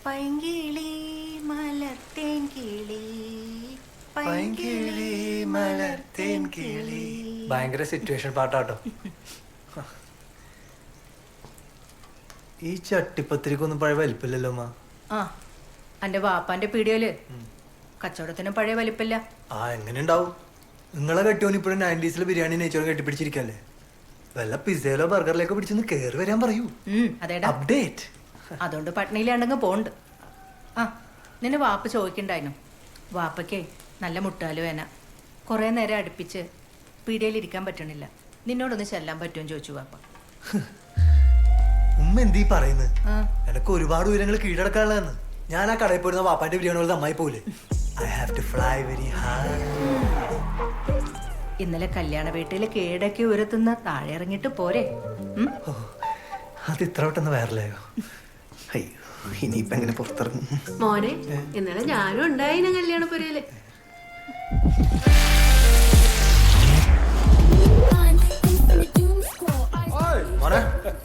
പൈങ്കിളി മലർത്തേൻ കിളി പൈങ്കിളി മലർത്തേൻ കിളി. ഭയങ്കര സിറ്റുവേഷൻ പാട്ടാട്ടോ. ഈ ചട്ടിപ്പത്തിരിക്കൊന്നും പഴയ വലിപ്പില്ലല്ലോ അമ്മ. ആ എന്റെ വാപ്പാന്റെ പീടിയോല് കച്ചവടത്തിനും പഴയ വലിപ്പില്ല. ആ എങ്ങനെ ഉണ്ടാവും? നിങ്ങളെ കെട്ടിയോൻ ഇപ്പോഴും 90s ബിരിയാണി നെയ്ച്ചോറ് കെട്ടിപ്പിടിച്ചിരിക്കല്ലേ? വല്ല പിസയിലോ ബർഗറിലേക്കോ പിടിച്ചൊന്ന് കേറി വരാൻ പറയൂ. അതേടാ അപ്ഡേറ്റ്. അതുകൊണ്ട് പട്നയിലാണ്ടെങ്കിൽ പോണ്ട്. ആ നിന്നെ വാപ്പ ചോദിക്കണ്ടായിരുന്നു. വാപ്പയ്ക്കേ നല്ല മുട്ടാല് വേന. കുറേ നേരം അടുപ്പിച്ച് പീടികയിലിരിക്കാൻ പറ്റണില്ല. നിന്നോടൊന്ന് ചെല്ലാൻ പറ്റുമെന്ന് ചോദിച്ചു വാപ്പ. ഉമ്മ എന്തീ പറയുന്നത്? എനക്ക് ഒരുപാട് ഉയരങ്ങൾ കീഴടക്കാനുള്ളതെന്ന്. ഞാൻ ആ കടയിൽ പോയിരുന്ന വാപ്പാന്റെ ബിരിയാണി പോലെ അമ്മായി പോലെ. I have to fly very high. ഇന്നലെ കല്യാണ വീട്ടിൽ കീഴടക്കി ഉയരത്തുന്ന താഴെ ഇറങ്ങിട്ട് പോരെ? അത് ഇത്ര പെട്ടെന്ന് വൈറലായോ? അയ്യോ ഇനിയിപ്പോ എങ്ങനെ പുറത്തിറങ്ങും? മോനെ ഇന്നലെ ഞാനും ഉണ്ടായിന കല്യാണ പുരയില്.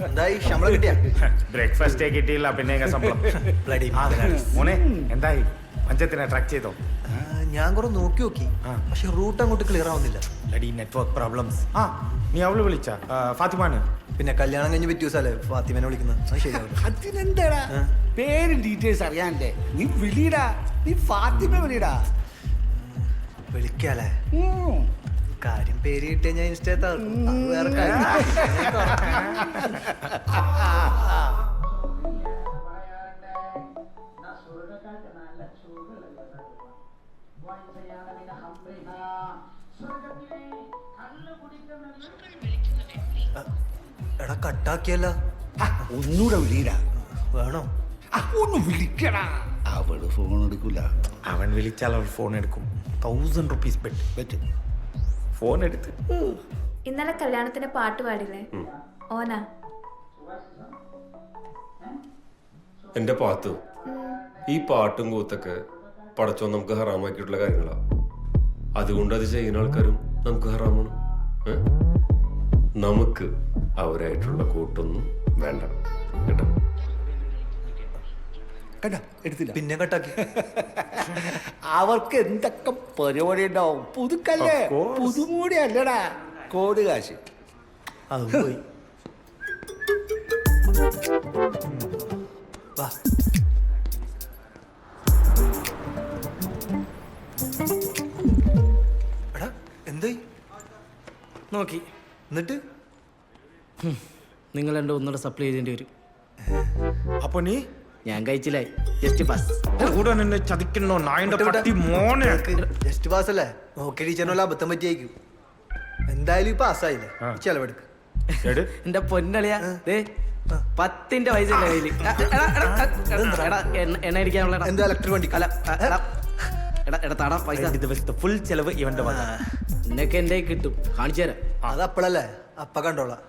എന്തായി ശമ്പളം കിട്ടിയ? ബ്രേക്ക്ഫാസ്റ്റേ കിട്ടിയില്ല, പിന്നെ മോനെ എന്തായി? പഞ്ചത്തിനെ ട്രാക്ക് ചെയ്തോ? ഞാൻ കുറെ നോക്കി പക്ഷെ റൂട്ട് അങ്ങോട്ട് ക്ലിയർ ആവുന്നില്ല. Network problems. ആ നീ അവള് വിളിച്ച ഫാത്തിമാന്? പിന്നെ കല്യാണം കഴിഞ്ഞ് പറ്റിയ ദിവസമല്ലേ ഫാത്തിമനെ വിളിക്കുന്നത്. അതിനെന്താടാ പേരും ഡീറ്റെയിൽസ് അറിയാണ്ടേ? നീ വിളിടാ, നീ ഫാത്തിമ വിളിടാ. വിളിക്കാലേ? കാര്യം പേര് കിട്ടിയ ഞാൻ ഇൻസ്റ്റ വേറെ കാര്യം. എടാ കട്ടാക്കിയല്ല. ഒന്നൂടെ വിളിടാ. വേണോ? ഒന്ന് വിളിക്കടാ. അവള് ഫോൺ എടുക്കൂല. അവൻ വിളിച്ചാൽ അവൾ ഫോൺ എടുക്കും. 1000 rupees ബെറ്റ്. ഫോൺ എടുത്ത് ഇന്നലെ കല്യാണത്തിന് പാട്ട് പാടില്ലേ? ഓനാ? എന്റെ പാത്തു, ഈ പാട്ടും കൂത്തൊക്കെ പടച്ചോ നമുക്ക് ഹറാമാക്കിയിട്ടുള്ള കാര്യങ്ങളാണ്. അതുകൊണ്ട് അത് ചെയ്യുന്ന ആൾക്കാരും നമുക്ക് ഹറാമാണ്. നമുക്ക് അവരായിട്ടുള്ള കൂട്ടൊന്നും വേണ്ട കേട്ടോ. കേട്ടാ എടുത്തില്ല. പിന്നെ കട്ടാക്കി. അവർക്ക് എന്തൊക്കെ പരിപാടി ഉണ്ടാവും. പുതുക്കല്ലേ, പുതുമൂടി അല്ലടാ കോടി കാശ്. അത് പോയി. വാ. എടാ എന്തായി? നോക്കി എന്നിട്ട് നിങ്ങൾ എൻ്റെ ഒന്നുകൂടെ സപ്ലൈ ചെയ്തേണ്ടി വരും. അപ്പൊ നീ? ഞാൻ കഴിച്ചില്ലായി. Just pass. കൂടെ നിന്നെ ചതിക്കണോ നായന്റെ പട്ടി മോനെ? ജസ്റ്റ് പാസ് അല്ലേ? നോക്കി ടീച്ചറിനുള്ള അബദ്ധം പറ്റിയേക്കും. എന്തായാലും ഈ പാസ്സായില്ലേ? ചെലവെടുക്ക്. എന്റെ പൊന്നളിയാ, 10 പൈസ കയ്യില്. എണ്ണ അടിക്കാനുള്ള എന്താ ഇലക്ട്രിക് വണ്ടി? തടാ പൈസ. ദിവസത്തെ ഫുൾ ചെലവ് ഇവന്റെ വക. എന്നൊക്കെ എന്റെ കിട്ടും, കാണിച്ചു തരാം. അത് അപ്പഴല്ലേ? അപ്പ കണ്ടോളാം.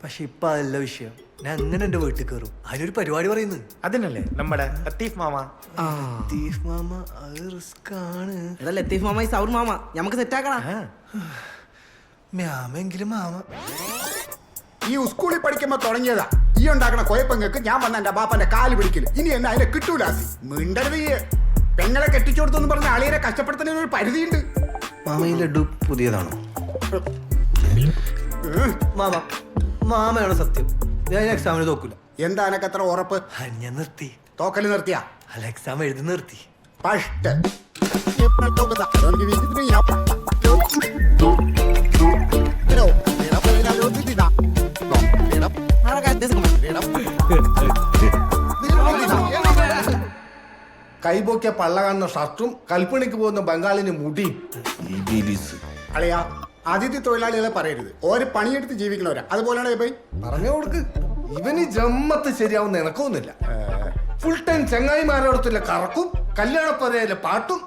പക്ഷെ ഇപ്പൊ അതല്ല വിഷയം. ഞാൻ അങ്ങനെ എന്റെ വീട്ടിൽ കയറും. അതിനൊരു പരിപാടി പറയുന്നു. അതിനല്ലേ നമ്മുടെ ലത്തീഫ് മാമ? ലത്തീഫ് മാമ അത് റിസ്ക് ആണ്. എടാ ലത്തീഫ് മാമ, സൗർ മാമ നമുക്ക് സെറ്റ് ആക്കണം. മാമെങ്കിലും മാമ ഈ സ്കൂളിൽ പഠിക്കുമ്പോ തുടങ്ങിയതാ ഈ ഉണ്ടാക്കണ കുഴപ്പങ്ങൾക്ക് ഞാൻ വന്ന എന്റെ ബാപ്പന്റെ കാല് പിടിക്കല്. ഇനി എന്നെ അതിനെ കിട്ടൂല. മിണ്ടരുത്. പെങ്ങളെ കെട്ടിച്ചു കൊടുത്തെന്ന് പറഞ്ഞ അളിയനെ കഷ്ടപ്പെടുത്തുന്നതിന് ഒരു പരിധിയുണ്ട്. മാമ ഈ ലഡു പുതിയതാണോ? മാമ മാമയാണ് സത്യം. ഞാൻ എക്സാമിന് തോക്കൂല. എന്താ എനക്ക് അത്ര ഉറപ്പ്? ഞാൻ നിർത്തി. തോക്കല് നിർത്തിയാ? അല്ല, എക്സാം എഴുതി നിർത്തി. പഷ്ട്. കൈപോക്കിയ പള്ള കാണുന്ന ഷർട്ടും കൽപ്പണിക്ക് പോകുന്ന ബംഗാളിന് മുടിയും. അളിയാ, അതിഥി തൊഴിലാളികളെ പറയരുത്. ഓര് പണിയെടുത്ത് ജീവിക്കണവരാ. അതുപോലെയാണ് പോയി പറഞ്ഞു കൊടുക്ക്. ഇവന് ജമ്മത്ത് ശരിയാവുന്ന എനക്കൊന്നുമില്ല. ഫുൾ ടൈം ചങ്ങായിമാരോടത്തില്ല കറക്കും, കല്യാണപ്പരയിലെ പാട്ടും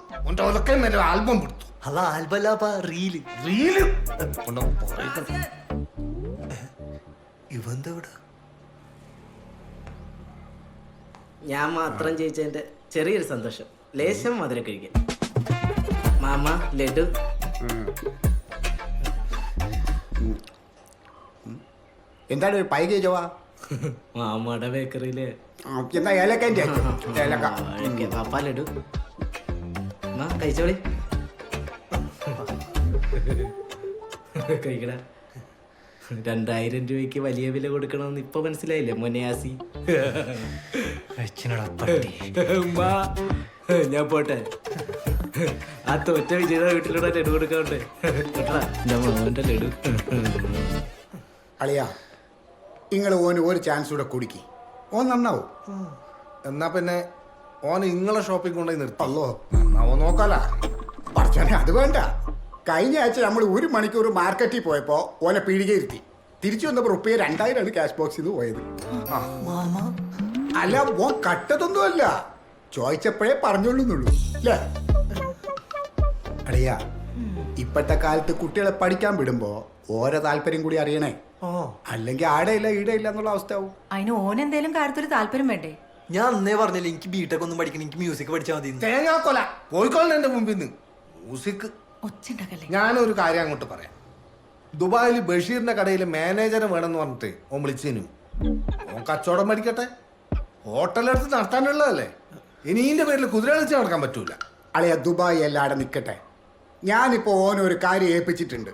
ഒതൊക്കെ മേലെ ആൽബം പിടുത്തു. അല്ല ആൽബല്ലാ റീല്. റീല് ഇവന്താ ഇവിടെ? ഞാൻ മാത്രം ജയിച്ചതിന്റെ ചെറിയൊരു സന്തോഷം. ലേശം മധുരം കഴിക്കാൻ. മാമ ലഡു. എന്താണ് ഒരു പൈകേജവാ? മാമയുടെ ബേക്കറിയില് എന്നാ ഏലക്കൻ്റെ ഏലക്ക പാപ്പ ലഡു എന്നാ കഴിച്ചോളി കഴിക്കട 2000 രൂപയ്ക്ക് വലിയ വില കൊടുക്കണമെന്ന് ഇപ്പൊ മനസ്സിലായില്ലേ മൊനയാസി? ഉമ്മാ, ഞാൻ പോട്ടെ. ആ തോറ്റ വിജയുടെ വീട്ടിലൂടെ ലഡു കൊടുക്കാറുണ്ട്. ഞാൻ മോന്റെ ലഡു. അളിയാ നിങ്ങൾ ഓന് ഒരു ചാൻസ് കൂടെ കുടിക്കി, ഓൻ നന്നാവും. എന്നാ പിന്നെ ഓൻ ഇങ്ങളെ ഷോപ്പിംഗ് കൊണ്ടുപോയി നിർത്തി. അല്ലോ നന്നാവോ നോക്കാലാ. പറച്ചോനെ അത് വേണ്ട. കഴിഞ്ഞ ആഴ്ച നമ്മൾ 1 മണിക്കൂർ മാർക്കറ്റിൽ പോയപ്പോ ഓനെ പീടികയിരുത്തി. തിരിച്ചു വന്നപ്പോൾ റുപ്യ 2000 ക്യാഷ് ബോക്സിൽ നിന്ന് പോയത്. അല്ല ഓൻ കട്ടതൊന്നുമല്ല, ചോദിച്ചപ്പോഴേ പറഞ്ഞോളൂന്നുള്ളൂ അല്ലേ? അടിയാ ഇപ്പോഴത്തെ കാലത്ത് കുട്ടികളെ പഠിക്കാൻ വിടുമ്പോ ഓരോ താല്പര്യം കൂടി അറിയണേ. അല്ലെങ്കിൽ ആടെയില്ല ഈടെയില്ല എന്നുള്ള അവസ്ഥ ആവും. അതിന് ഓനെന്തേലും കാര്യത്തിൽ താല്പര്യം വേണ്ടേ? ഞാൻ അന്നേ പറഞ്ഞില്ല എനിക്ക് ബിടെക് ഒന്നും പഠിക്കണം, എനിക്ക് മ്യൂസിക് പഠിച്ചാൽ മതി. തേങ്ങാക്കൊല പോയിക്കോളെ എന്റെ മുമ്പിൽ നിന്ന്. മ്യൂസിക് ഒച്ചുണ്ടാക്കല്ലേ? ഞാനൊരു കാര്യം അങ്ങോട്ട് പറയാം. ദുബായിൽ ബഷീറിന്റെ കടയിൽ മാനേജറെ വേണമെന്ന് പറഞ്ഞിട്ട് ഓൻ വിളിച്ചേനു. ഓൻ കച്ചവടം പഠിക്കട്ടെ, ഹോട്ടലെടുത്ത് നടത്താനുള്ളതല്ലേ. ഇനി ഇതിന്റെ പേരിൽ കുതിര കളിച്ച് നടക്കാൻ പറ്റൂല. അളിയ ദുബായ് എല്ലാടെ നിൽക്കട്ടെ. ഞാനിപ്പോ ഓനൊരു കാര്യം ഏൽപ്പിച്ചിട്ടുണ്ട്.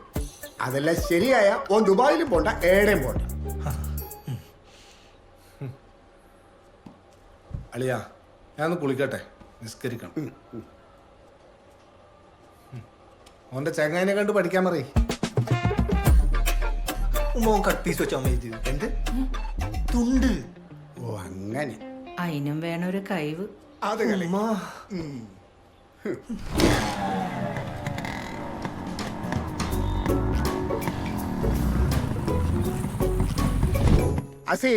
അതെല്ലാം ശരിയായ ഓൻ ദുബായിലും പോണ്ട, ഏടേം പോണ്ട. അളിയാ ഞാനൊന്ന് കുളിക്കട്ടെ, നിസ്കരിക്കണം. ഓന്റെ ചങ്ങായിനെ കണ്ട് പഠിക്കാൻ പറയും. മോൻ കട്ട് പീസ് വെച്ചാൽ മതി. എന്ത് തുണ്ട്? ഓ അങ്ങനെ. അതിനും വേണം ഒരു കഴിവ്. അത് കളി. അസി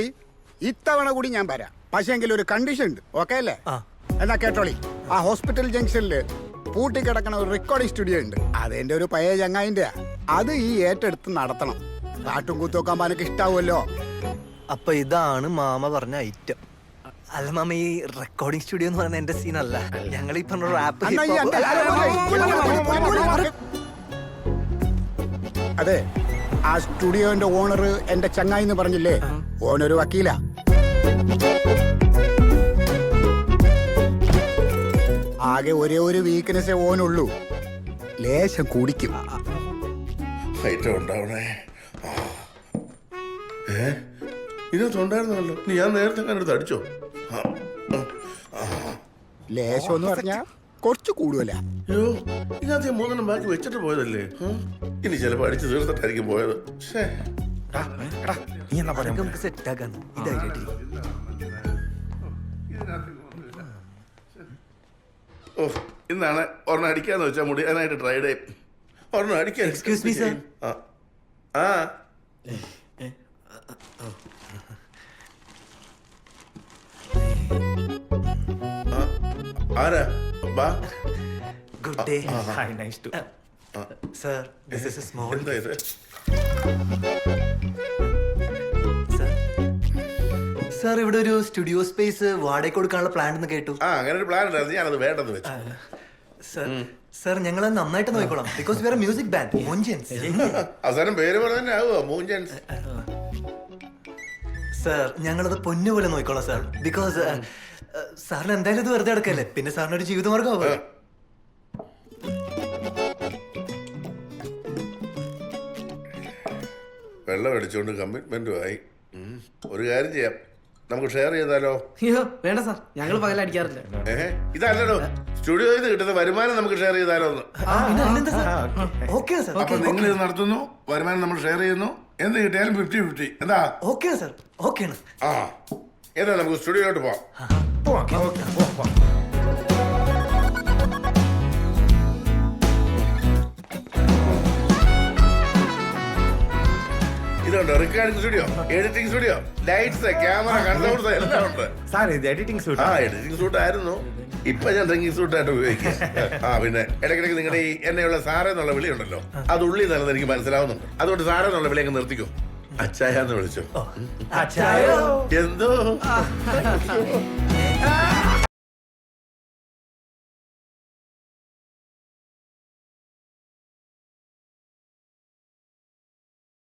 ഇത്തവണ കൂടി ഞാൻ വരാം, പക്ഷേ എങ്കിൽ ഒരു കണ്ടീഷൻ ഉണ്ട്. ഓക്കെ അല്ലേ? എന്നാ കേട്ടോളി. ആ ഹോസ്പിറ്റൽ ജംഗ്ഷനില് പൂട്ടിക്കിടക്കണ ഒരു റെക്കോർഡിംഗ് സ്റ്റുഡിയോ ഉണ്ട്. അതെന്റെ ഒരു പഴയ ചങ്ങായിന്റെ. അത് ഈ ഏറ്റെടുത്ത് നടത്തണം. കാട്ടും കൂത്തൊക്കെ അമ്പാനൊക്കെ ഇഷ്ടാവുമല്ലോ. അപ്പൊ ഇതാണ് മാമ പറഞ്ഞ ഐറ്റം. അല്ല മാമ, ഈ റെക്കോർഡിംഗ് സ്റ്റുഡിയോ എന്ന് പറയുന്നത് എന്റെ സീനല്ല. ഞങ്ങൾ ഈ പറഞ്ഞ റാപ്പ്. അതെ, ആ സ്റ്റുഡിയോന്റെ ഓണർ എന്റെ ചങ്ങായി എന്ന് പറഞ്ഞില്ലേ, ഓനൊരു വക്കീല. ആകെ ഒരേ ഒരു വീക്ക്നെസ്സേ ഓനുള്ളൂ, ലേശം കുടിക്കും. ഉണ്ടാവണേ. ഇതിനകത്തുണ്ടായിരുന്നല്ലോ, ഞാൻ നേരത്തെ കണ്ടെടുത്ത് അടിച്ചോ? ലേശം എന്ന് പറഞ്ഞാ കുറച്ച് കൂടുതല. അയ്യോ, ഇതിനകത്ത് 3 ബാക്കി വെച്ചിട്ട് പോയതല്ലേ. ഇനി ചിലപ്പോ അടിച്ച് തീർത്തിട്ടായിരിക്കും പോയത്. നീ എന്നാ പറയാ, നമുക്ക് സെറ്റ് ആക്കാൻ. ഇതായിട്ട് ഓ, ഇന്നാണ് ഒരെണ്ണം അടിക്കാന്ന് വെച്ചാൽ മുടിയാനായിട്ട് ട്രൈ ഡേ. ഒരെണ്ണം അടിക്കാൻ. Excuse me sir. ആ ആരാ? ബാ. Good day. Hi, nice to. Sir, this is a small. എന്താ ഇത്? സർ, ഇവിടെ ഒരു സ്റ്റുഡിയോ സ്പേസ് വാടക കൊടുക്കാനുള്ള പ്ലാൻ എന്ന് കേട്ടു. അങ്ങനെ ഒരു പ്ലാൻ ഉണ്ടായിരുന്നു, ഞാനത് വേണ്ടെന്ന് വെച്ചു. സർ, ഞങ്ങൾ നന്നായിട്ട് നോക്കിക്കോളാം. Because we are music band മൂഞ്ചൻസ്. അവസാനം പേര് പറഞ്ഞ ആവുമോ മൂഞ്ചൻസ്? സർ, ഞങ്ങളത് പൊന്നുപോലെ നോക്കിക്കോളാം സാർ. ബിക്കോസ് സാറിന് എന്തായാലും ഇത് വെറുതെ എടുക്കല്ലേ, പിന്നെ സാറിന് ഒരു ജീവിതമാർഗം. വെള്ളം അടിച്ചുകൊണ്ട് കമ്മിറ്റ്മെന്റുമായി. ഒരു കാര്യം ചെയ്യാം, നമുക്ക് ഷെയർ ചെയ്താലോ? അയ്യോ വേണ്ട സാർ, ഞങ്ങൾ പകലടിക്കാറില്ല. ഇതല്ലടോ, സ്റ്റുഡിയോയിൽ നിന്ന് കിട്ടുന്ന വരുമാനം നമുക്ക് ഷെയർ ചെയ്താലോ എന്ന്. അപ്പൊ നിങ്ങൾ ഇത് നടത്തുന്നു, വരുമാനം നമ്മൾ ഷെയർ ചെയ്യുന്നു, എന്ത് കിട്ടിയാലും 50-50. എന്താ? Okay sir, okay. ആ, എന്നാ നമുക്ക് സ്റ്റുഡിയോയിലോട്ട് പോവാം. ഇതുണ്ട് recording studio, editing studio, lights, camera, consoles എല്ലാം ഉണ്ട്. Editing suit. ആ, എഡിറ്റിംഗ് സൂട്ട് ആയിരുന്നു, ഇപ്പൊ ഞാൻ ഡ്രിങ്കിങ് സൂട്ടായിട്ട് ഉപയോഗിക്കും. ആ, പിന്നെ ഇടയ്ക്കിടയ്ക്ക് നിങ്ങളുടെ ഈ എന്നെയുള്ള സാറേ എന്നുള്ള വിളി ഉണ്ടല്ലോ, അത് ഉള്ളിൽ നല്ലത് എനിക്ക് മനസ്സിലാവുന്നുണ്ട്. അതുകൊണ്ട് സാറേ എന്നുള്ള വിളി അങ്ങ് നിർത്തിക്കോ. അച്ചായ എന്ന് വിളിച്ചോ. അച്ചായോ എന്തോ